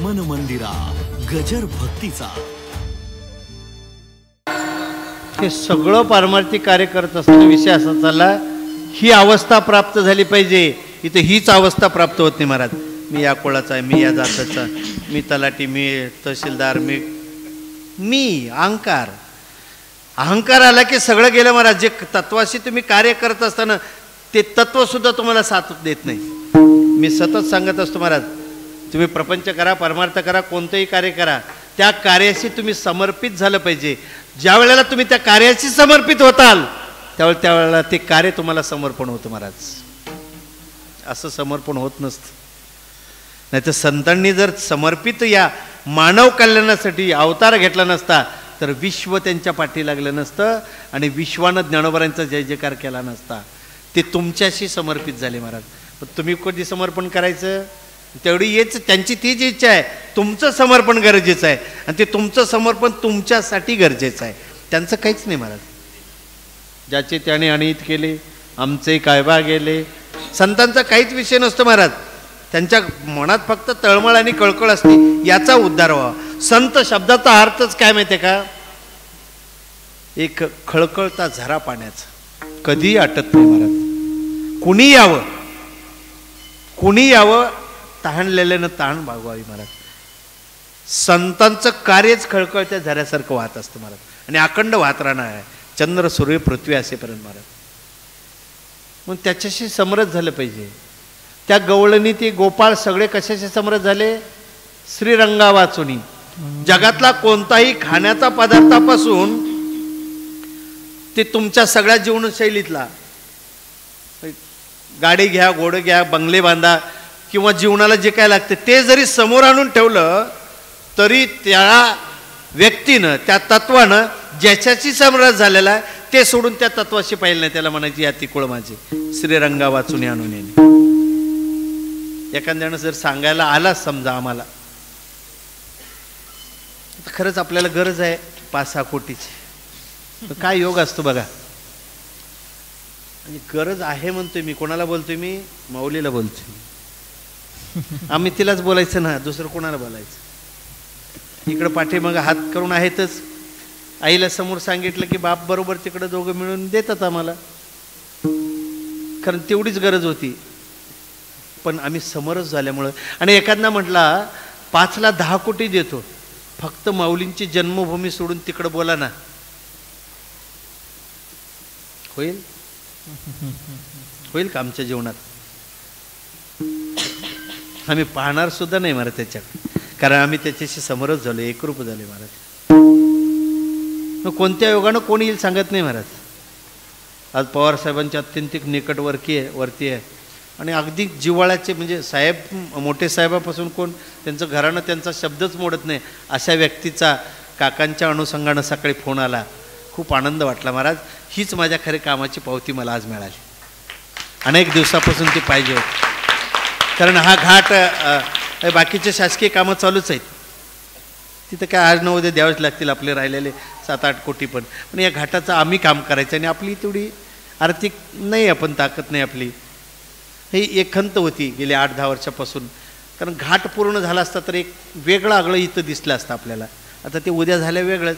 मन मंदिरा गजर भक्तीचा. हे सगळं पारमार्थिक कार्य करत असताना विषय असा चालला, ही अवस्था प्राप्त झाली पाहिजे. इथे हीच अवस्था प्राप्त होत नाही महाराज. मी या कुळाचा आहे, मी या जातीचा, मी तलाठी, मी तहसीलदार, मी अहंकार आला की सगळं गेलं महाराज. जे तत्वाशी तुम्ही कार्य करत असताना ते तत्वसुद्धा तुम्हाला साथ देत नाही. मी सतत सांगत असतो महाराज, तुम्ही प्रपंच करा, परमार्थ करा, कोणतंही कार्य करा, त्या कार्याशी तुम्ही समर्पित झालं पाहिजे. ज्या वेळेला तुम्ही त्या कार्याशी समर्पित होताल त्यावेळेला ते कार्य तुम्हाला समर्पण होतं महाराज. असं समर्पण होत नसतं. नाही तर संतांनी जर समर्पित या मानव कल्याणासाठी अवतार घेतला नसता तर विश्व त्यांच्या पाठी लागलं नसतं आणि विश्वानं ज्ञानोबरांचा जय जयकार केला नसता. ते तुमच्याशी समर्पित झाले महाराज. पण तुम्ही कधी समर्पण करायचं? तेवढी येच त्यांची तीच इच्छा आहे. तुमचं समर्पण गरजेचं आहे आणि ते तुमचं समर्पण तुमच्यासाठी गरजेचं आहे. त्यांचं काहीच नाही महाराज. ज्याचे त्याने अनित केले, आमचे कायबा गेले. संतांचा काहीच विषय नसतो महाराज. त्यांच्या मनात फक्त तळमळ आणि कळकळ असते, याचा उद्धार व्हावा. संत शब्दाचा अर्थच काय माहिती आहे का? एक खळखळता झरा पाण्याचा, कधी आटत नाही महाराज. कुणी यावं तहानलेल्यानं तहान भागवावी महाराज. संतांचं कार्यच खळखळत्या झऱ्यासारखं वाहत असतं महाराज आणि अखंड वाहत राहणार आहे, चंद्र सूर्य पृथ्वी असेपर्यंत महाराज. मग त्याच्याशी समरस झालं पाहिजे. त्या गवळणी ते गोपाळ सगळे कशाशी समरस झाले? श्रीरंगा वाचुनी. जगातला कोणताही खाण्याचा पदार्थापासून ते तुमच्या सगळ्या जीवनशैलीतला, गाडी घ्या, घोडं घ्या, बंगले बांधा किंवा जीवनाला जे काय लागते ते जरी समोर आणून ठेवलं तरी त्या व्यक्तीनं, त्या तत्वानं ज्याच्याशी समरस झालेला आहे ते सोडून त्या तत्वाशी पाहिलं नाही. त्याला म्हणायची याती कुळ माझी श्रीरंगा वाचून आणून येणे. एखाद्यानं जर सांगायला आला समजा आम्हाला, खरंच आपल्याला गरज आहे 5-6 कोटीची, काय योग असतो बघा. आणि गरज आहे म्हणतोय मी. कोणाला बोलतोय मी? माऊलीला बोलतोय. आम्ही तिलाच बोलायचं ना, दुसरं कोणाला बोलायचं? इकडं पाठीमागं हात करून आहेतच. आईला समोर सांगितलं की बाप बरोबर तिकडं दोघं मिळून देतात आम्हाला, कारण तेवढीच गरज होती. पण आम्ही समरस झाल्यामुळं. आणि एखादा म्हटला 5ला 10 कोटी देतो, फक्त माऊलींची जन्मभूमी सोडून तिकडं बोला ना, होईल का आमच्या जीवनात? आम्ही पाहणार सुद्धा नाही महाराज त्याच्याकडे, कारण आम्ही त्याच्याशी समरस झालो, एकरूप झाले महाराज. मग कोणत्या योगानं कोणी येईल सांगत नाही महाराज. आज पवार साहेबांच्या अत्यंतिक निकटवर्ती आहे आणि अगदी जिव्हाळ्याचे, म्हणजे साहेब, मोठे साहेबापासून कोण त्यांचं घराणं त्यांचा शब्दच मोडत नाही, अशा व्यक्तीचा काकांच्या अनुषंगानं सकाळी फोन आला. खूप आनंद वाटला महाराज. हीच माझ्या खरे कामाची पावती मला आज मिळाली. अनेक दिवसापासून ती पाहिजे होती, कारण हा घाट, बाकीचे शासकीय कामं चालूच आहेत, तिथं काय आज न उद्या द्यावेच लागतील आपले राहिलेले 7-8 कोटी. पण या घाटाचं आम्ही काम करायचं आणि आपली तेवढी आर्थिक नाही, आपण ताकद नाही आपली. ही एक खंत होती गेल्या 8-10 वर्षापासून, कारण घाट पूर्ण झाला असता तर एक वेगळं आगळं इथं दिसलं असतं आपल्याला. आता ते उद्या झालं वेगळंच,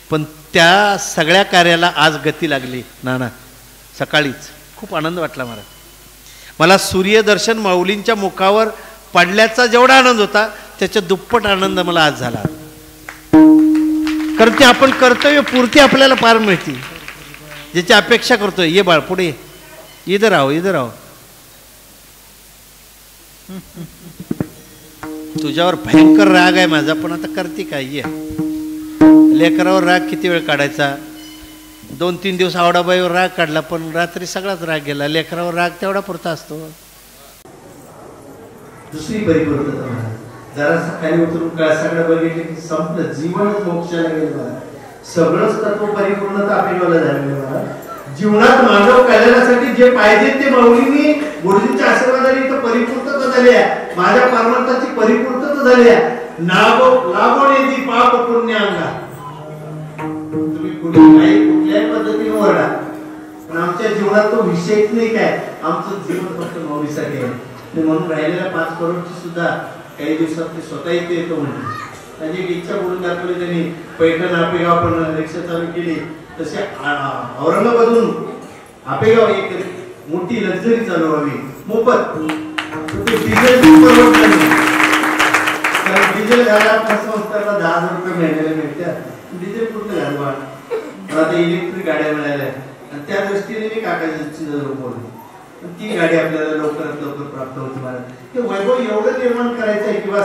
पण त्या सगळ्या कार्याला आज गती लागली नाना सकाळीच. खूप आनंद वाटला महाराज. मला सूर्यदर्शन माऊलींच्या मुखावर पडल्याचा जेवढा आनंद होता त्याच्या दुप्पट आनंद मला आज झाला, कारण ते आपण कर्तव्य पूर्ती आपल्याला पार मिळते, ज्याची अपेक्षा करतोय. ये बाळ पुढे, इधर आहो. तुझ्यावर भयंकर राग आहे माझा, पण आता करते काय? ये. लेकरावर राग किती वेळ काढायचा? 2-3 दिवस आवडाबाईवर राग काढला, पण रात्री सगळाच राग गेला. लेकरावर राग तेवढा पुरता असतो. दुसरी परिपूर्णता जरा खाली उतरून कळसाकडे बघितले की संपलं, जीवनच मोक्षाला गेलं. सगळंच तत्व परिपूर्णता आपल्याला झालेलं. जीवनात मानव कल्याणासाठी जे पाहिजे ते माऊलींनी गुरुजींच्या आशीर्वादाने इथं परिपूर्णता झाली आहे. माझ्या परमार्थाची परिपूर्णता झाली आहे. लागोनेदी पाप पुण्याअंगा. तुम्ही कुठल्याही पद्धतीने ओरडा, पण आमच्या जीवनात तो विषयच नाही. काय आमचं जीवन फक्त माऊलीसाठी आहे. म्हणून राहिलेल्या 5 करोडची सुद्धा काही दिवसात ते स्वतः इथे येतो म्हणजे त्याची एक इच्छा बोलून दाखवली त्यांनी. पैठण आपेगाव पण रिक्षा चालू केली. तसे औरंगाबादहून आपेगाव एक मोठी लक्झरी चालू व्हावी मोफत. डिझेल परवडत नाही कारण डिझेल घाला संस्थाला 10,000 रुपये महिन्याला मिळतात. डिझेल कुठलं घालवा. आता इलेक्ट्रिक गाड्या मिळाल्या आणि त्या दृष्टीने मी काकाची बोलतो. ती गाडी आपल्याला लवकरात लवकर प्राप्त होती. मला ते वैभव एवढं निर्माण करायचं आहे किंवा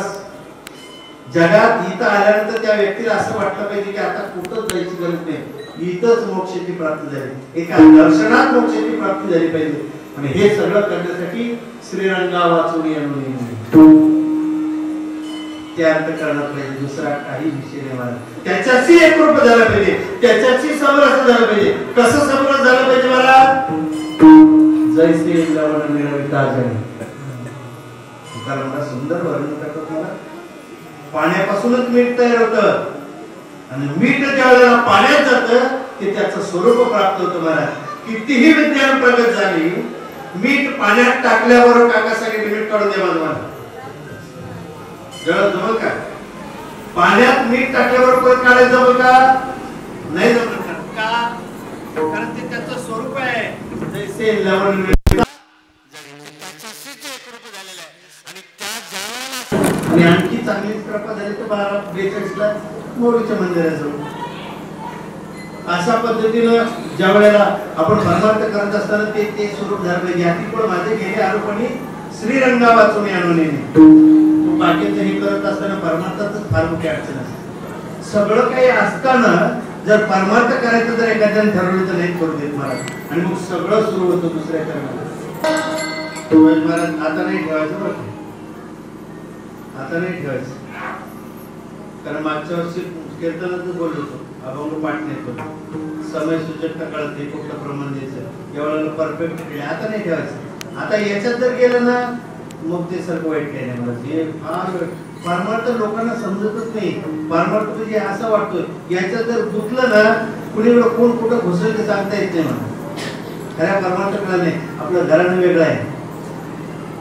जगात इथं आल्यानंतर त्या व्यक्तीला असं वाटलं पाहिजे की आता कुठंच जायची गरज नाही, इथंच मोक्षाची प्राप्ती झाली, एका दर्शनात मोक्षाची प्राप्ती झाली पाहिजे. आणि हे सगळं करण्यासाठी श्रीरंगा वाचून ते अंतःकरणात पाहिजे. दुसरा काही विषय नाही. मला त्याच्याशी एकरूप झालं पाहिजे, त्याच्याशी समरस झालं पाहिजे. कसं समरस झालं पाहिजे मला? जैसे लवण मिळविता जय. तुकाराम सुंदर वर्णन करतात. मला पाण्यापासूनच मीठ तयार होतं आणि मीठ ज्या वेळेला पाण्यात जातं ते त्याचं स्वरूप प्राप्त होतं. मला कितीही विज्ञान प्रगत झाली, मीठ पाण्यात टाकल्यावर काका सांगितलं मीठ काढून द्या माझं. जळ जमल का? पाण्यात मीठ टाकल्यावर परत काढायचं जमल का? नाही जमणार. का? कारण ते त्याचं स्वरूप आहे. जैसे लवण आणि आणखी चांगली कृपा झाली तर 1242 मोरीच्या मंदिराजवळ. अशा पद्धतीनं ज्या वेळेला आपण परमार्थ करत असताना ते स्वरूप झालं पाहिजे. याती पण माझे गेले आरोपणी श्रीरंगा वाचून आणून तू बाकीचं हे करत असताना परमार्थाच फार मोठी अडचण असते. सगळं काही असताना जर परमार्थ करायचं जर एखाद्याने ठरवलं तर नाही करू देत मला. आणि मग सगळं सुरू होतं दुसऱ्या कर्माला. आता नाही ठेवायचं बरं, आता नाही ठेवायचं. कारण मागच्या वर्षी कीर्तनातच बोललो होतो, अभंग पाठ नेतो, समय सूचकता कळते, कुठलं प्रमाण द्यायचं, एवढ्याला परफेक्ट केले. आता नाही ठेवायचं. आता याच्यात जर गेलं ना मग ते सर्व वाईट काही नाही. मला हे फार परमार्थ लोकांना समजतच नाही. परमार्थ म्हणजे असं वाटतोय याच्यात जर गुंतलं ना कुणी कोण कुठं घुसलं ते सांगता येत नाही. मला खऱ्या परमार्थ कळलं नाही. आपलं घराणं वेगळं आहे.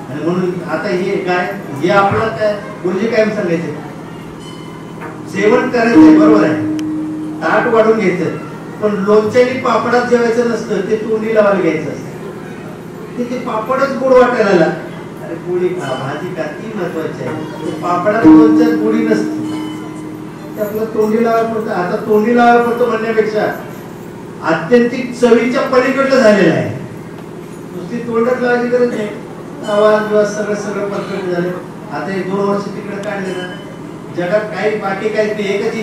आणि म्हणून आता हे काय हे आपलं काय गुरुजी काय सांगायचे, जेवण करायचंय बरोबर आहे, ताट वाढून घ्यायचं, पण लोणच्याने पापडात जेवायचं नसतं, ते तोंडी लावायला घ्यायचं असतं. ते पापडच गोड वाटायला लागला. अरे पोळी खा, भाजी खा, ती महत्वाची आहे. पापडात लोणच्यात गोडी नसते, ते आपलं तोंडी लावायला पडतं. आता तोंडी लावायला पडतं म्हणण्यापेक्षा आत्यंतिक चवीच्या पलीकडलं झालेलं आहे. नुसती तोंडात लावायची गरज नाही. आवाज विवाज सगळं परफेक्ट झाले. आता 1-2 वर्ष तिकडे काढले ना जगात काही बाकी काही ते एकच.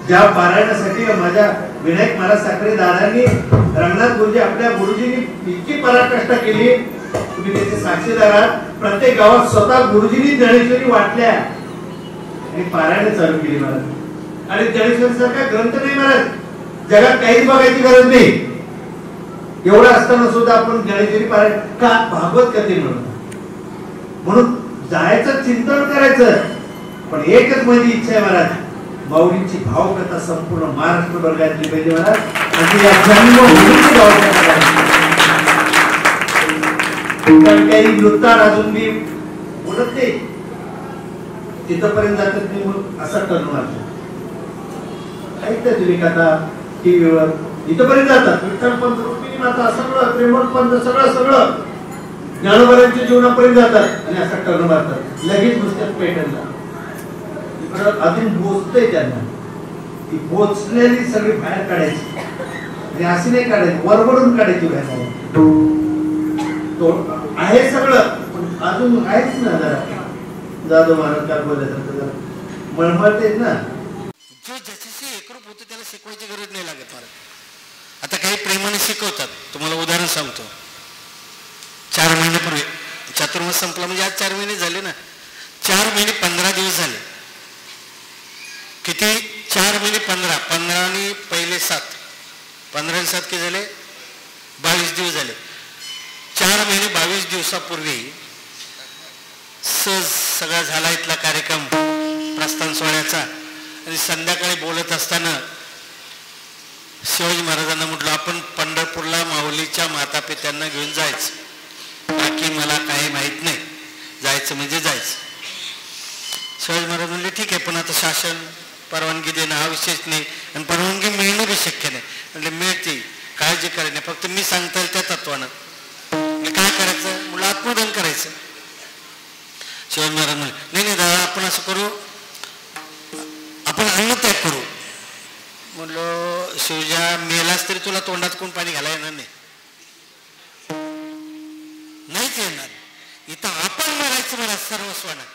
ज्या पारायणासाठी माझ्या विनायक महाराज साखरे दादांनी रंगनाथ गुरुजी आपल्या गुरुजींनी इतकी पराकाष्ठा केली, तुम्ही त्याचे साक्षीदार आहात. प्रत्येक गावात स्वतः गुरुजींनी ज्ञानेश्वरी वाटल्या आणि पारायण चालू केली महाराज. आणि ज्ञानेश्वरी सारखा ग्रंथ नाही महाराज, जगात काहीच बघायची गरज नाही. एवढं असताना सुद्धा आपण ज्ञानेश्वरी पारायण का भागवत कथे म्हणून जायचं, चिंतन करायचं. पण एकच माझी इच्छा आहे महाराज, माऊलींची भावकथा संपूर्ण महाराष्ट्रभर गाजली पाहिजे महाराज. आणि या जन्मभूमीची भावकथा काही वृत्तार अजून मी बोलत नाही, तिथपर्यंत जातात मी मग असा टर्न मारतो. ऐकता तुम्ही कथा टीव्हीवर इथपर्यंत जातात. विठ्ठल पंत, रुक्मिणी माता, सगळं प्रेमळ पंत, सगळं ज्ञानोबांच्या जीवनापर्यंत जातात आणि असा टर्न मारतात. लगेच नुसत्यात पैठणला इकडं अजून बोचतंय त्यांना. ती बोचलेली सगळी बाहेर काढायची आणि अशी नाही काढायची, वरवडून काढायची बाहेर. तो आहे सगळं पण अजून आहेच ना जरा. जाधव महाराज काय बोलायचं मळमळतेच ना. जो ज्याच्याशी एकरूप होतो त्याला शिकवायची गरज नाही लागत महाराज. आता काही प्रेमाने शिकवतात. तुम्हाला उदाहरण सांगतो. 4 महिन्यापूर्वी चातुर्मास संपला, म्हणजे आज 4 महिने झाले ना. 4 महिने 15 दिवस झाले. किती? 4 महिने 15, 15 आणि पहिले 7, 15 आणि 7 किती झाले? 22 दिवस झाले. 4 महिने 22 दिवसापूर्वी सहज सगळा झाला इथला कार्यक्रम प्रस्थान सोहळ्याचा. आणि संध्याकाळी बोलत असताना शिवाजी महाराजांना म्हटलं आपण पंढरपूरला माऊलीच्या मातापित्यांना घेऊन जायचं, बाकी मला काही माहीत नाही, जायचं म्हणजे जायचं. शिवाजी महाराज म्हणले ठीक आहे, पण आता शासन परवानगी देणं हा विषयच नाही आणि परवानगी मिळणं बी शक्य नाही. म्हणजे मिळते, काळजी करायची नाही, फक्त मी सांगता येईल त्या तत्वानं. काय करायचं, मुलं आत्मदान करायचं. शिवाजी महाराज म्हणले नाही नाही दादा, आपण असं करू, आपण अन्नत्याग करू. म्हणलो शिवजा, मेलास तरी तुला तोंडात कोण पाणी घालायला येणार नाही, नाहीच येणार. इथं आपण मरायचं मला सर्वस्वानं.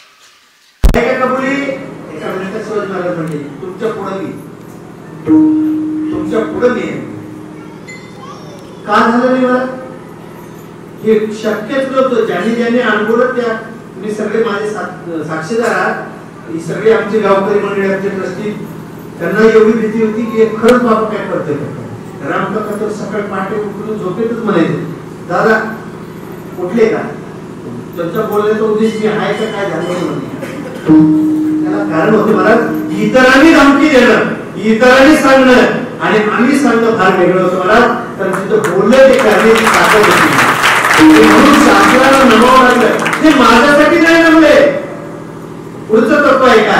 एका मिनिटात शिवाजी महाराज म्हणले तुमच्या पुढं मी का झालं नाही मला, हे शक्यच नव्हतं. ज्यांनी अनुभवलं त्या तुम्ही सगळे माझे साक्षीदार आहात. ही सगळे आमचे गावकरी मंडळी, आमचे ट्रस्टी, त्यांना एवढी भीती होती की खरंच बाबा काय करतोय. रामकाका तर सकाळ पहाटे उठून झोपेतच म्हणायचे दादा उठले का, त्यांच्या बोलण्याचा उद्देश मी आहे का काय झालं म्हणे. त्याला कारण होते महाराज, इतरांनी धमकी देणं, इतरांनी सांगणं आणि आम्ही सांगणं फार वेगळं होतं महाराज. तर तिथं बोललं ते करण्याची ताकद होती, म्हणून शासनाला नमावं लागलं. ते माझ्यासाठी नाही नमले, पुढचं तत्व आहे का,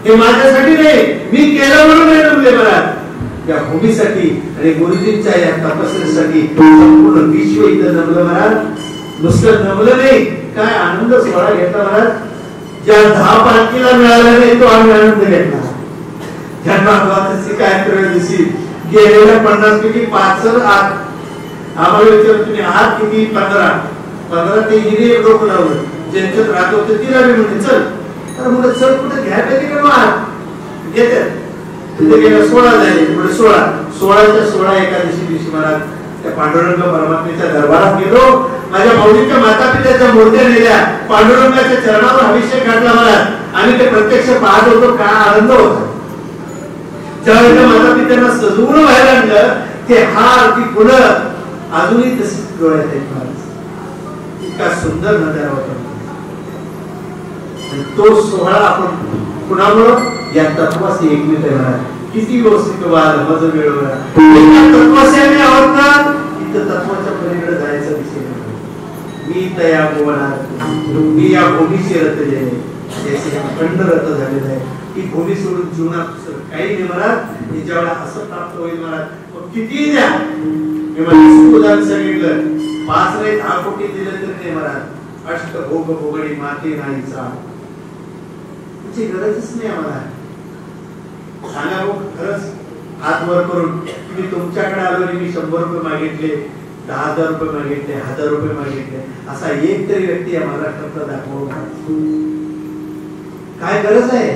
हे माझ्यासाठी नाही, मी केलं म्हणून नाही नमले महाराज, या भूमीसाठी आणि गुरुजींच्या या तपस्येसाठी संपूर्ण विश्व इथं नमलं महाराज. नुसतं नमलं नाही, काय आनंद सोहळा घेतला महाराज. ज्या 10 पालखीला मिळाला नाही तो आम्ही आनंद घेतला. ज्यांना काय दिवशी गेलेल्या 50 पैकी 5 आत आम्हाला विचारलं तुम्ही आहात किती, 15 ते हिने एक डोकं लावलं, ज्यांच्यात राहत होते तिला मी म्हणते चल, तर म्हणलं चल कुठे घ्यायला तिकडे आत घेतात. तिथे गेल्या 16 झाले, पुढे 16च्या 16 एकादशी दिवशी महाराज त्या पांडुरंग परमात्म्याच्या दरबारात गेलो. माझ्या माऊलीच्या माता पित्याच्या मूर्त्या नेल्या, पांडुरंगाच्या चरणावर अभिषेक घातला महाराज. आम्ही ते प्रत्यक्ष पाहत होतो, काय आनंद होता. ज्यावेळेला माता पित्यांना सजवून बाहेर आणलं, ते हार ती फुलं अजूनही तशीच डोळ्यात आहेत महाराज. इतका सुंदर नजारा होता. तो सोहळा आपण कुणामुळं, या तत्वाशी एकमित आहे महाराज. किती व्यवस्थित वाद मज मिळवला, तत्वाशी आम्ही आहोत ना, इथं तत्वाच्या पलीकडे जायचा विषय नाही. मी तया भुवनात, मी या भूमीशी रचले, जैसे अखंड रथ झालेला आहे. ही भूमी सोडून जीवनात काही नाही महाराज. ज्यावेळेला असं प्राप्त होईल महाराज, किती द्या. मी मला उदाहरण सांगितलं, 5 नाही 10 कोटी दिले तरी नाही महाराज. अष्ट भोग भोगडी माती नाहीचा, तुझी गरजच नाही आम्हाला. सांगा हो खरंच हात वर करून, मी तुमच्याकडे आलो आणि मी 100 रुपये मागितले, 10,000 रुपये मागितले, 1000 रुपये मागितले, असा एक तरी व्यक्ती या महाराष्ट्रात दाखवू. काय गरज आहे.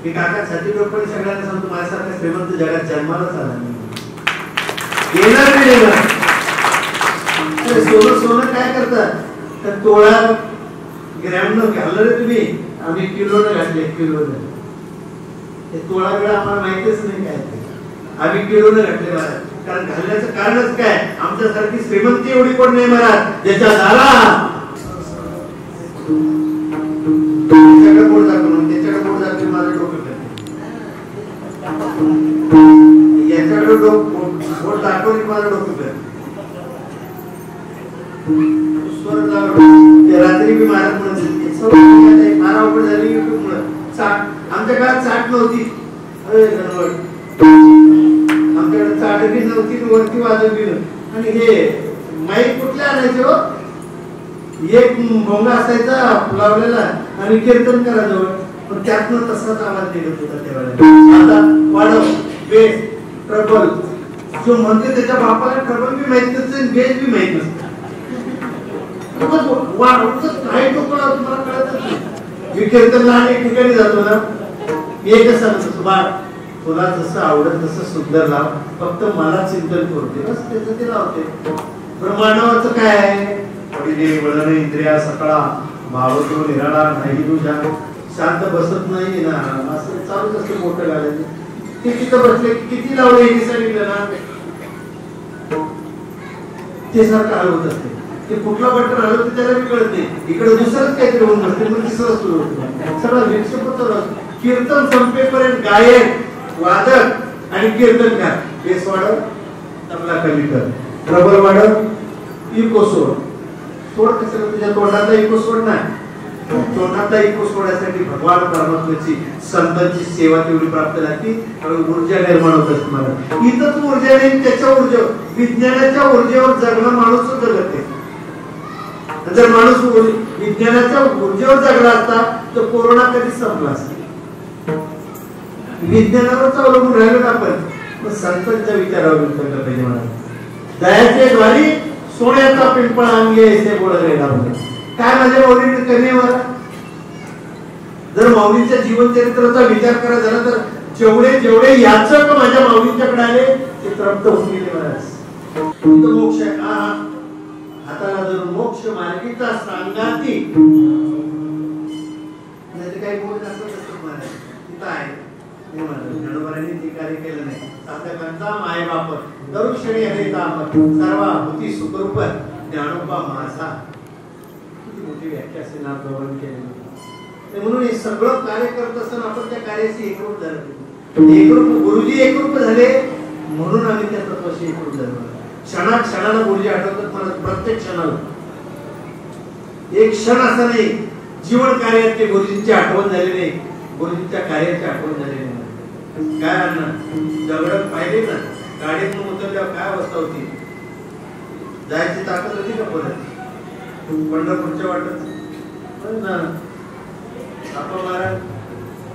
मी काका छातीडोळपणे सगळ्यांना सांगतो, माझ्यासारखा श्रीमंत जगात जन्मालाच आला नाही, येणार नाही. सोनं काय करतात, तर तोळा ग्रॅम न घाललं रे तुम्ही, आम्ही किलो न घातले, किलो न. हे तोळा वेळा आम्हाला माहितीच नाही काय ते, आम्ही किलो न घातले महाराज. कारण घालण्याचं कारणच काय, आमच्यासारखी श्रीमंती एवढी कोण नाही महाराज. ज्याच्या झाला त्याच्याकडे बोट दाखवून, त्याच्याकडे बोट दाखवून माझं डोकं करते, याच्याकडे बोट दाखवून माझं डोकं करते. रात्री मी महाराज म्हणत फार अवघड झाली युट्यूब मुळे. आमच्या काळात चाट नव्हती, आमच्याकडे चाटकी नव्हती, वरती वाजवली. आणि हे माईक कुठले आणायचे हो, एक भोंगा असायचा लावलेला आणि कीर्तन करायजवळ, पण त्यातनं तसाच आवाज निघत होता त्यावेळेला. आता वाढव, बेस, ट्रबल, जो म्हणते त्याच्या बापाला ट्रबल बी माहित नसते, बेस बी माहित नसते. काही तुम्हाला कळतच नाही. मी कीर्तनला अनेक ठिकाणी जातो ना, एकच सांगतो, बाळ तुला जसं आवडत तसं सुंदर लाव, फक्त मला चिंतन करते बस, त्याचं ते लावते. ब्रह्मांडाचं काय आहे, पडिले वळण इंद्रिया सकळा, भावतो निराळा नाही तुझ्या, शांत बसत नाही ना, असं चालूच असतं मोठं घालायचं. ते तिथं बसले किती लावले हे सांगितलं ना, ते सारखं हलवत असते. ते कुठला बटन हलवते त्याला मी कळत नाही, इकडे दुसरंच काहीतरी होऊन बसते, मग तिसरं सुरू होतं. सगळं विक्षेप. कीर्तन संपेपर्यंत गायक, वादक आणि कीर्तनकार, बेस वाढव, तबला कमी कर, ट्रबल वाढव, इको सोड. सोड कशाला, तुझ्या तोंडातला इको सोड नाही, तोंडातही सोडण्यासाठी भगवान परमात्म्याची संतांची सेवा तेवढी प्राप्त झाली, ऊर्जा निर्माण होत असते मला. इथंच ऊर्जा नाही, त्याच्या ऊर्जा विज्ञानाच्या ऊर्जेवर जगणं माणूस जगत आहे. जर माणूस विज्ञानाच्या ऊर्जेवर जगला असता तर कोरोना कधी संपला असता. विज्ञानावरच अवलंबून राहिलो ना आपण. मग संतांच्या विचारावर विचारलं पाहिजे मला. दयाचे द्वारी सोन्याचा पिंपळ अंगे असे बोलले लावले. काय माझ्या माऊलीने कमी मला. जर माऊलीच्या जीवन चरित्राचा विचार करायचा झाला तर जेवढे जेवढे याचक माझ्या माऊलींच्याकडे आले ते तृप्त होऊन गेले महाराज. मोक्ष हाताला जर मोक्ष मार्गीचा सांगाती नाही काही बोलत असत महाराज. तिथं आहे गणपतीने ते कार्य केलं नाही. साधकांचा माय बाप दरुक्षणी सर्व होती सुखरूप ज्ञानोबा माझा. किती मोठी व्याख्या असेल ना गौरव केलेली. म्हणून हे सगळं कार्य करत असताना आपण त्या कार्याशी एकरूप झालो. एकरूप गुरुजी एकरूप झाले म्हणून आम्ही त्या तत्वाशी एकरूप झालो. क्षणा क्षणाला गुरुजी आठवतात मला. प्रत्येक क्षणाला एक क्षण असा नाही जीवन कार्यात ते गुरुजींची आठवण झाली नाही, गुरुजींच्या कार्याची आठवण झाली नाही. काय आणणार दगड पाहिले ना गाडीतून उतरल्यावर काय अवस्था होती. जायची ताकद होती का परत पंढरपूरच्या वाटत ना. आपण महाराज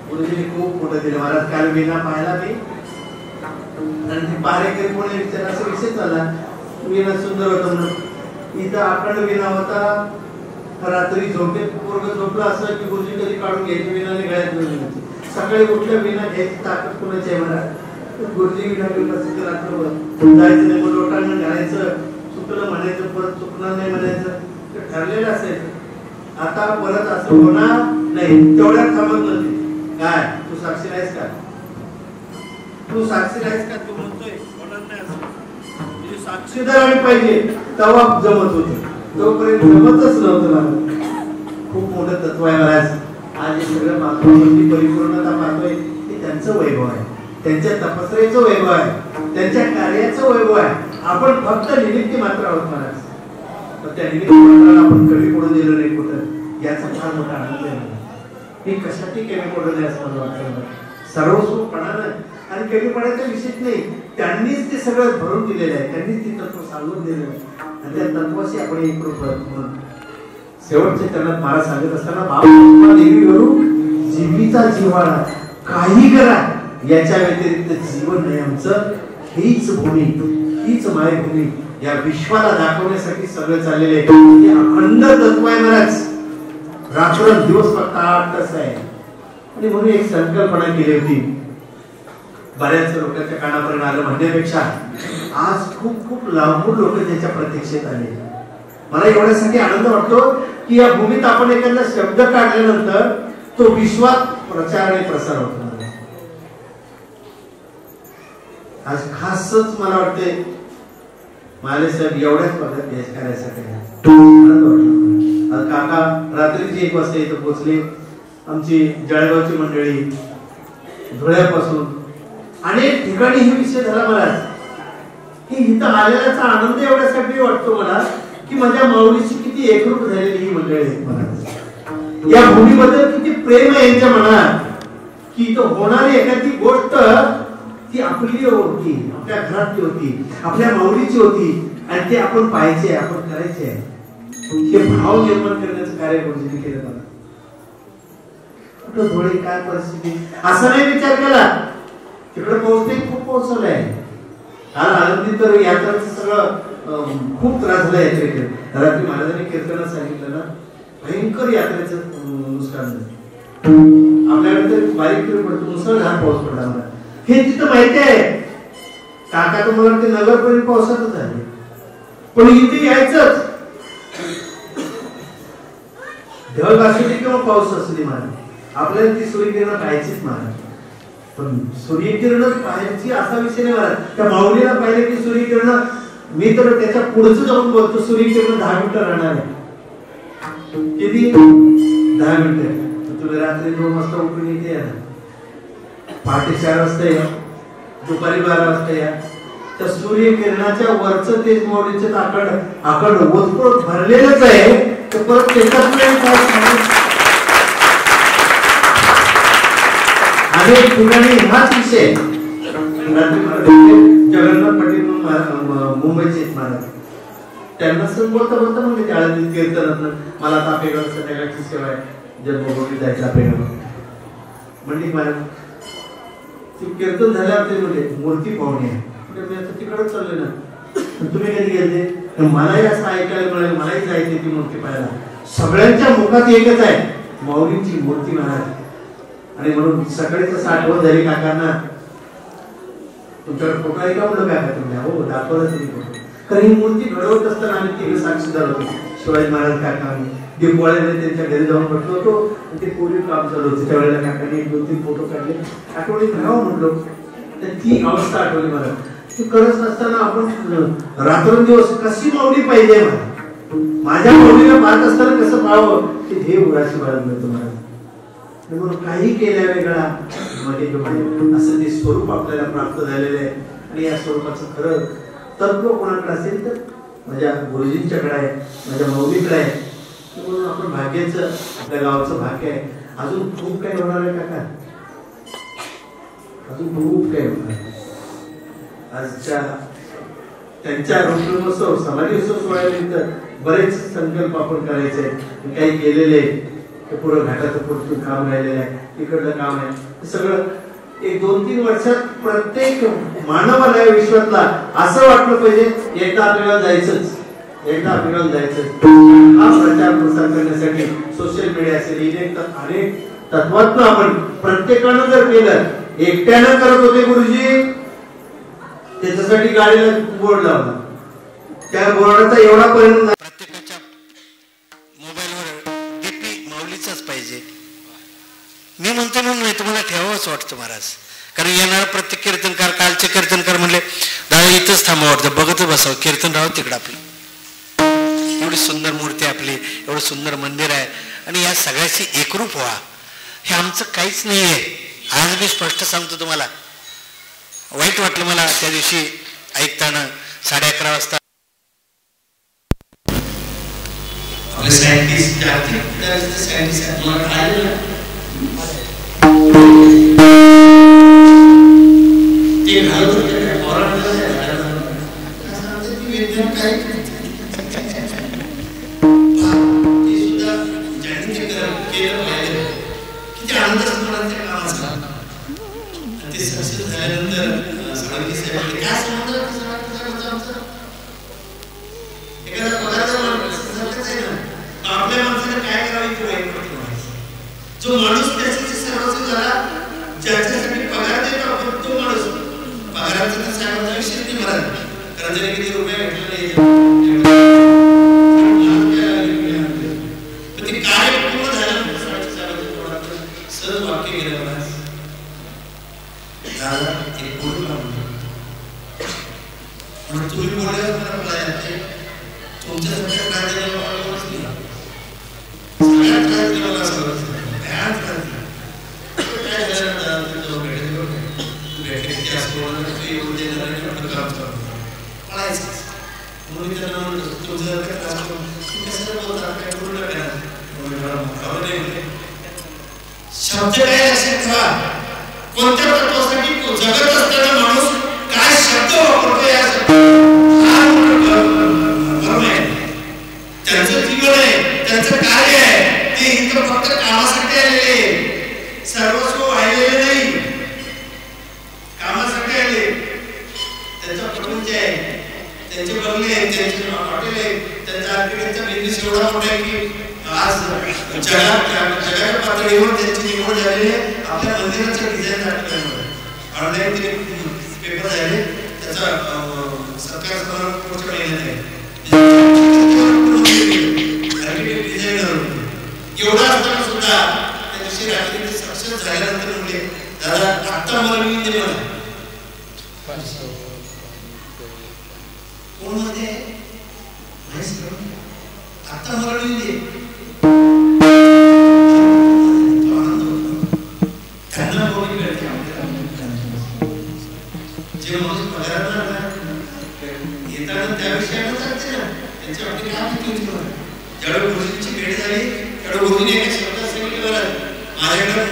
गुरुजींनी खूप मोठं दिलं महाराज. काल विना पाहिला मी आणि ती पारेकरी कोणी विचार असा विषय चालला. विना सुंदर होता म्हणून. इथं अखंड विना होता. रात्री झोपेत पोरग झोपला असं की गुरुजी कधी काढून घ्यायची विना गळ्यात घेऊन. सकाळी उठल्या विना घ्यायची ताकद कोणाची आहे महाराज. गुरुजी विना घेऊन रात्र जायचं नाही. मग लोटांना घालायचं. चुकलं म्हणायचं परत चुकणार नाही म्हणायचं. ठरलेलं असायचं. आता परत असं होणार नाही. तेवढ्यात थांबत नव्हते. काय तू साक्षी नाहीस का, तू साक्षी नाहीस का, तू म्हणतोय होणार नाही असं. साक्षीदार आम्ही पाहिजे तेव्हा जमत होत. तोपर्यंत जमतच नव्हतं मला. खूप मोठं तत्व आहे महाराज. आज हे सगळं महात्मांची परिपूर्णता पाहतोय ते त्यांचं वैभव आहे, त्यांच्या तपस्येचं वैभव आहे, त्यांच्या कार्याचं वैभव आहे. आपण फक्त निमित्त मात्र आहोत महाराज. पण त्या निमित्त मात्राला आपण कमी पडून दिलं नाही कुठं, याचा फार मोठा आनंद आहे मला. मी कशासाठी कमी पडू नये असं मला वाटतं. सर्वस्वपणानं आणि कमी पडायचा विषय नाही. त्यांनीच ते सगळं भरून दिलेलं आहे. त्यांनीच ते तत्व सांगून दिलेलं आहे आणि त्या तत्वाशी आपण एकरूप म्हणून शेवटच्या चरणात महाराज सांगत असताना बाबा देवी वरून जीवीचा जिव्हाळा काही करा याच्या व्यतिरिक्त जीवन नाही आमचं. हीच भूमी, हीच मायभूमी या विश्वाला दाखवण्यासाठी सगळं चाललेलं आहे. हे अखंड तत्व आहे महाराज. रात्रंदिवस फक्त 8 तास आहे. आणि म्हणून एक संकल्पना केली होती. बऱ्याच लोकांच्या कानापर्यंत आलं म्हणण्यापेक्षा आज खूप खूप लांबून लोक त्याच्या प्रतीक्षेत आले. मला एवढ्यासाठी आनंद वाटतो की या भूमीत आपण एखादा शब्द काढल्यानंतर तो विश्वात प्रचार आणि प्रसार होतो. आज खासच मला वाटते माले साहेब एवढ्याच पद्धत देश कार्यासाठी आनंद वाटला. काका रात्रीची 1 वाजता इथं पोहोचले. आमची जळगावची मंडळी, धुळ्यापासून अनेक ठिकाणी हे विषय झाला महाराज. की इथं आलेल्याचा आनंद एवढ्यासाठी वाटतो मला की माझ्या माऊलीची किती एकरूप झालेली ही मंडळी आहेत महाराज. या भूमीबद्दल किती प्रेम आहे यांच्या मनात की इथं होणारी एखादी गोष्ट ती आपली होती, आपल्या घरातली होती, आपल्या माऊलीची होती आणि ते आपण पाहायचे, आपण करायचे. हे भाव निर्माण करण्याचं कार्य गुरुजींनी केलं मला. कुठं थोडी काय परिस्थिती असं नाही विचार केला. तिकडे पोहोचते खूप पोहोचलंय. काल आनंदी तर यात्राचं सगळं खूप त्रास झाला यात्रेकडे. रात्री महाराजांनी कीर्तनात सांगितलं ना भयंकर यात्रेचं नुकसान झालं. आपल्याकडे तर बारीक पडतो, मुसळधार पाऊस पडला मला. हे तिथं माहिती आहे. काका तर मला वाटते नगरपर्यंत पावसातच झाले. पण इथे यायचंच ढग असू दे किंवा पाऊस असू दे महाराज, आपल्याला ती सूर्यकिरण पाहायचीच महाराज. पण सूर्यकिरण पाहायची असा विषय नाही महाराज. त्या माऊलीला पाहिलं की सूर्यकिरण, मी तर त्याच्या पुढचं जाऊन बोलतो सूर्यकिरण 10 मिनिटं राहणार आहे. किती 10 मिनिटं. तुम्ही रात्री 2 वाजता उठून इथे या, पहाटे 4 वाजता या, दुपारी 12 वाजता या. त्या सूर्यकिरणाच्या वरचं तेज माऊलीचं आकड ओतप्रोत भरलेलंच आहे. तर परत त्याच्यात अनेक ठिकाणी हाच विषय जगन्नाथ पाटील मुंबईचे महाराज त्यांना बोलता बोलता म्हणजे त्या कीर्तनात मला तापेगाव संध्याकाळची सेवा आहे जन्मभूमी जायचं तापेगाव म्हणजे महाराज ते कीर्तन झाल्यावर ते म्हणजे मूर्ती पाहुणे आहे मी आता तिकडच चाललोय ना तुम्ही कधी गेले मलाही असं ऐकायला मिळेल मलाही जायचे ती मूर्ती पाहायला सगळ्यांच्या मुखात एकच आहे माऊलींची मूर्ती महाराज आणि म्हणून सकाळीच आठवण झाली काकांना तुमच्याकडे फोटो आहे का म्हणलं काका तुम्ही हो दाखवलंच नाही फोटो कारण ही मूर्ती घडवत असताना आम्ही तिघे साक्षीदार होतो शिवाजी महाराज काका आम्ही दीपवाळ्याने त्यांच्या घरी जाऊन बसलो होतो आणि ते पूर्वी काम चालू होते त्यावेळेला काकाने 1-2-3 फोटो काढले आठवणीत राहावं म्हटलो तर ती अवस्था आठवली मला ती करत असताना आपण रात्रंदिवस कशी माऊली पाहिजे माझ्या माऊलीला पाहत असताना कसं पाहावं ते ध्येय उराशी बाळगलं मिळतं मला म्हणून काही केल्या वेगळा असं ते स्वरूप आपल्याला प्राप्त झालेलं आहे आणि या स्वरूपाचं खरं तत्व कोणाकडे असेल तर माझ्या गुरुजींच्याकडे आहे माझ्या माऊलीकडे आहे म्हणून आपण भाग्याचं आपल्या गावाचं भाग्य आहे अजून खूप काही होणार आहे काका अजून खूप काही होणार आजच्या त्यांच्या रोषोत्सव समाधी उत्सव सोहळ्यानिमित्त बरेच संकल्प आपण करायचे काही केलेले ते पुढं घाटाचं पुढचं काम राहिलेलं आहे तिकडलं काम आहे सगळं 1-2-3 वर्षात प्रत्येक मानवाला या विश्वातला असं वाटलं पाहिजे एकदा आपल्याला जायचंच हा प्रचार प्रसार करण्यासाठी सोशल मीडिया असेल अनेक तत्वातनं आपण प्रत्येकानं जर केलं एकट्यानं करत होते गुरुजी त्याच्यासाठी गाडीला बोर्ड लावला त्या बोर्डाचा एवढा परिणाम प्रत्येकाच्या मोबाईलवर डीपी माऊलीचाच पाहिजे मी म्हणतो म्हणून नाही तुम्हाला ठेवावंच वाटतं महाराज कारण येणार प्रत्येक कीर्तनकार कालचे कीर्तनकार म्हणले दादा इथंच थांबा वाटतं बघतच बसावं कीर्तन राहावं तिकडं आपलं एवढी सुंदर मूर्ती आपली एवढं सुंदर मंदिर आहे आणि या सगळ्याची एकरूप व्हा हे आमचं काहीच नाही आहे आज मी स्पष्ट सांगतो तुम्हाला वाईट वाटलं मला त्या दिवशी ऐकताना 11:30 वाजता आपले सायंटिस्ट जो माणूस त्याच्याशी सर्वस्व झाला ज्याच्यासाठी पगार देतो आपण तो माणूस पगाराचा तर साहेबांचा विषय नाही महाराज कारण त्याने किती रुपये भेटले पण ते कार्य पूर्ण झालं सहज वाक्य गेलं महाराज दादा ते पूर्ण म्हणून तुम्ही बोलल्यावर मला येते तुमच्यासारख्या कार्याला मला कोणच नाही सगळ्यात कार्य मला असं शब्द काय लक्षात ठेवा कोणत्या तत्वासाठी जगत असताना माणूस काय शब्द वापरतो या त्यांचं जीवन आहे त्यांचं कार्य आहे ते इथं फक्त कामासाठी आलेले सर्वस्व वाहिलेले नाही कामासाठी आले त्यांचा प्रपंच आहे त्यांचे बंगले आहेत त्यांचे हॉटेल आहेत त्यांचा आर्किटेक्टचा बिझनेस एवढा मोठा आहे की आज जगाच्या पातळीवर त्यांची निवड झालेली आहे आपल्या मंदिराचं डिझाईन ऑनलाईन पेपर झाले त्याचा सरकार पुढच्या महिन्यात आहे एवढा असताना सुद्धा त्या दिवशी रात्री सक्सेस झाल्यानंतर म्हणजे दादा आत्ता मला मी दे मला कोण मध्ये आत्ता मला मी दे त्यांना बोलली मिळते जे माणूस पगारात येताना त्या विषयाला सांगते ना त्यांच्या बाबतीत काय माहिती होती मला ज्यावेळी गुरुजींची भेट झाली त्यावेळी गुरुजीने एका शब्दात सांगितलं मला माझ्याकडे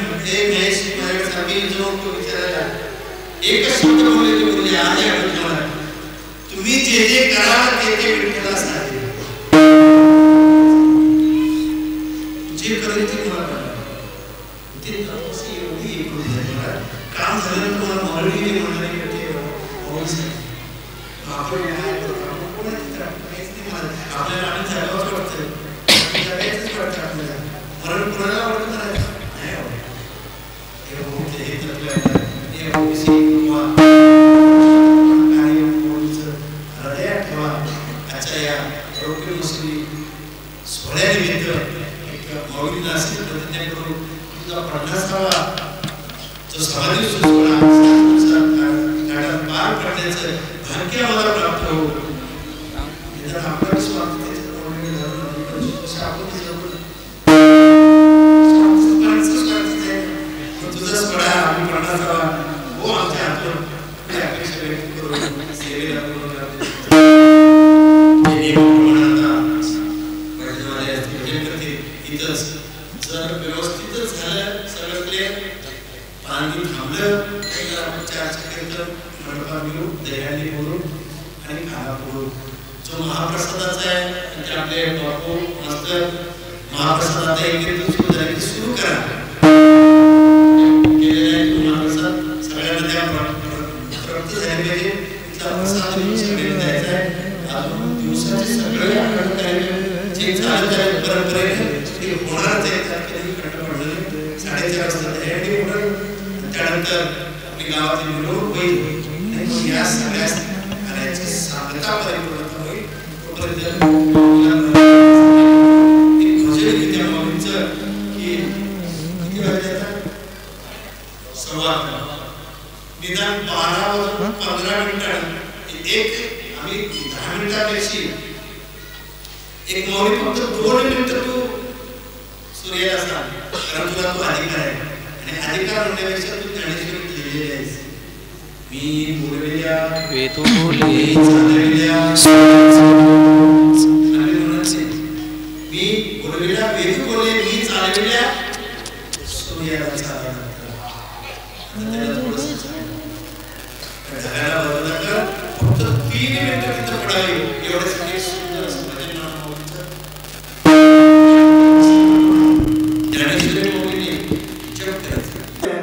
महेश माझ्याकडे सारखी जवळ विचारायला एकच शब्द बोलले ते बोलले आज या विठ्ठला तुम्ही जे जे कराल ते ते विठ्ठला सांगेल जे करेल ते मला ते तपस्या एवढी एकूण झाली काम झालं तुम्हाला मरणी म्हणाले आपल्याला आणि जागावंच वाटतं जगायचंच वाटतं आपल्याला मरण कुणाला वाटत नाही हृदयात ठेवा आजच्या या आरोग्य मुसली सोहळ्यानिमित्त एक माऊलीला असेल प्रतिज्ञा करू तुझा 50वा जो समाधी सोहळा पार पडण्याचं भाग्य आम्हाला प्राप्त हो आपल्याला स्वार्थ तुझाच पडा आम्ही पडणार हो आमच्या हातून अपेक्षा व्यक्त करून सेवेला जर व्यवस्थितच झालं सगळं क्लिअर पाणी थांबलं आपण चर्चा केलं मंडपात मिळू दह्याने बोलू आणि खाना बोलू जो महाप्रसादाचा आहे म्हणजे आपले बापू मास्तर महाप्रसादाचा एकत्रित सुरू झाले सुरू करा केलेला आहे तो महाप्रसाद सगळ्यांना द्या प्राप्त झाले पाहिजे तिथला प्रसाद सगळ्यांनी द्यायचा आहे अजून दिवसाचे सगळे आपण काय जे चालत आहे परंपरेने ते होणारच आहे त्यात कधी खंड पडलं 4:30 वाजता दह्याने होणार त्यानंतर आपली गावातली मिरवणूक होईल आणि या सगळ्या कार्याची सांगता परिपूर्ण होईल तोपर्यंत एक भजन गीत आहे माऊलींचं की किती वाजले आता 11:15 निदान 12:15 मिनिटांनी एक आम्ही 10 मिनिटापेक्षा एक माऊली फक्त 2 मिनिटं तू सूर्याला सांग कारण तुला तो अधिकार आहे आणि अधिकार म्हणण्यापेक्षा तू ज्ञानेश्वरी लिहिलेली आहेस मी बोललेल्या वेदू बोले चाललेल्या मी बोललेल्या वेदू बोले मी चाललेल्या सूर्याला चालला जगाला बदल कर फक्त 3 मिनिटं तिथं पडावी एवढ्यासाठी सुंदर असं भजन नामावलीचं ज्ञानेश्वरी माऊलीने जप करायचं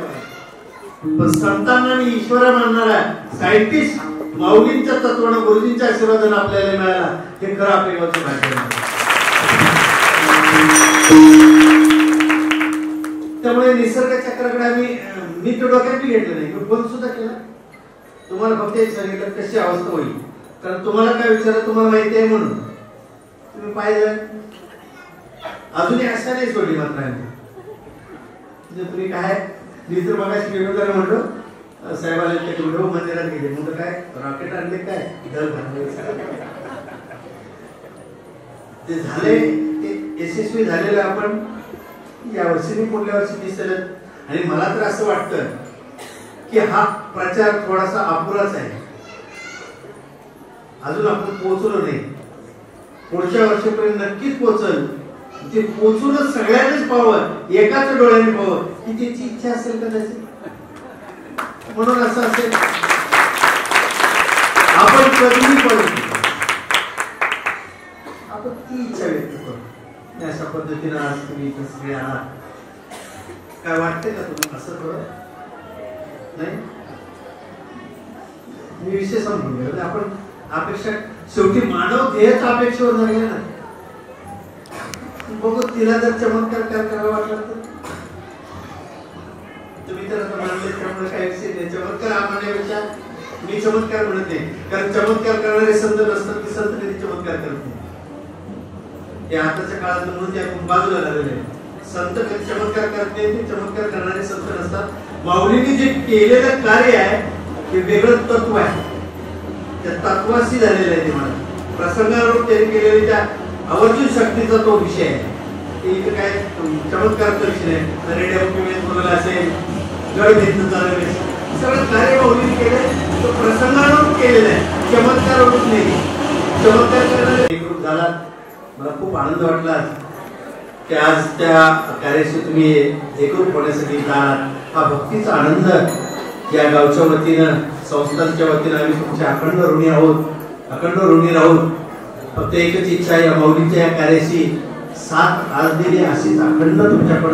पण संतांना आणि ईश्वर मानणारा सायंटिस्ट माऊलींच्या तत्वानं गुरुजींच्या आशीर्वादानं आपल्याला मिळाला हे खरं आपल्याचं भाग्य आहे. त्यामुळे निसर्ग चक्राकडे मी तो डोक्यात घेतलं नाही फोन सुद्धा केला तुम्हाला फक्त एक सांगितलं कशी अवस्था होईल कारण तुम्हाला काय विचारलं तुम्हाला माहिती आहे म्हणून तुम्ही पाहिलं अजूनही अशा नाही सोडली मात्र तुम्ही काय मी तर मगाशी गेलो तर म्हणतो साहेबाला ते गुंडव मंदिरात गेले म्हणतो काय रॉकेट आणले काय दल ते झाले ते यशस्वी झालेलं आपण या वर्षी पुढल्या वर्षी दिसेल आणि मला तर असं वाटतं की हा प्रचार थोडासा अपुराच आहे अजून आपण पोहोचलो नाही पुढच्या वर्षापर्यंत नक्कीच पोहोचल ते पोचूनच सगळ्यांनाच पाहावं एकाच डोळ्याने पाहावं ही त्याची इच्छा असेल कदाचित म्हणून असं असेल आपण कधीही पडतो आपण ती इच्छा व्यक्त करू अशा पद्धतीने आज तुम्ही इथे सगळे आहात काय वाटते का तुम्ही असं थोडं नाही मी विषय समजून गेलो आपण अपेक्षा शेवटी मानव ध्येयच अपेक्षेवर झाले ना बघू तिला जर चमत्कार करावा वाटला तर तुम्ही तर आता मानले त्यामुळे काय विषय नाही चमत्कार मानण्यापेक्षा मी चमत्कार म्हणत नाही कारण चमत्कार करणारे संत नसतात की संत कधी चमत्कार करत नाही हे आताच्या काळात म्हणून ते आपण बाजूला झालेले संत कधी चमत्कार करत नाही ते चमत्कार करणारे संत नसतात माऊलीने जे केलेलं कार्य आहे ते वेगळं तत्व आहे त्या तत्वाशी झालेलं आहे ते मला प्रसंगावर त्यांनी केलेल्या त्या आवर्जून शक्तीचा तो विषय आहे इथे काय चमत्कारचा विषय आहे रेडिओ बोलायला असेल जड घेतलं चालवले सगळं कार्य माऊलीने केलंय तो प्रसंगावर केलेला आहे चमत्कारावर नाही चमत्कार करणारे एक रूप झाला मला खूप आनंद वाटला की आज त्या कार्याशी तुम्ही एकरूप होण्यासाठी जाणार हा भक्तीचा आनंद या गावच्या वतीनं संस्थांच्या वतीनं आम्ही तुमच्या अखंड ऋणी आहोत, अखंड ऋणी राहून फक्त एकच इच्छा या माऊलीच्या या कार्याशी साथ आज दिली अशीच अखंड तुमच्याकडे